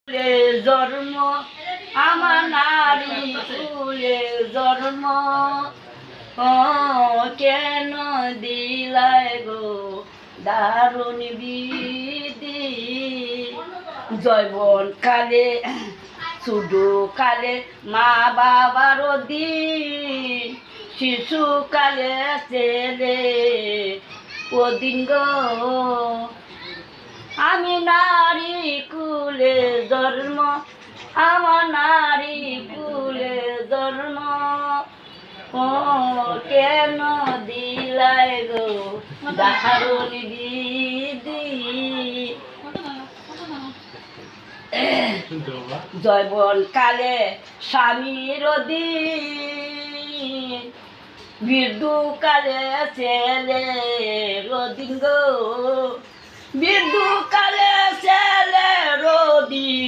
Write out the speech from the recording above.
জন্ম আমার নারী কুলে জন্ম কেন দিলাই গো দারুণ বিধি জৈবন কালে শুধু কালে মা বাবার দিন শিশুকালে ছেলে ওদিন গো আমি নারী কুলে জন্ম আমার নারী কুলে জন্ম কেন দিলাই গো দারুণ বিধি জৈবন কালে স্বামীর দিন বৃদ্ধ কালে ছেলে রদিন গো বৃদ্ধ কালে ছেলে রদিন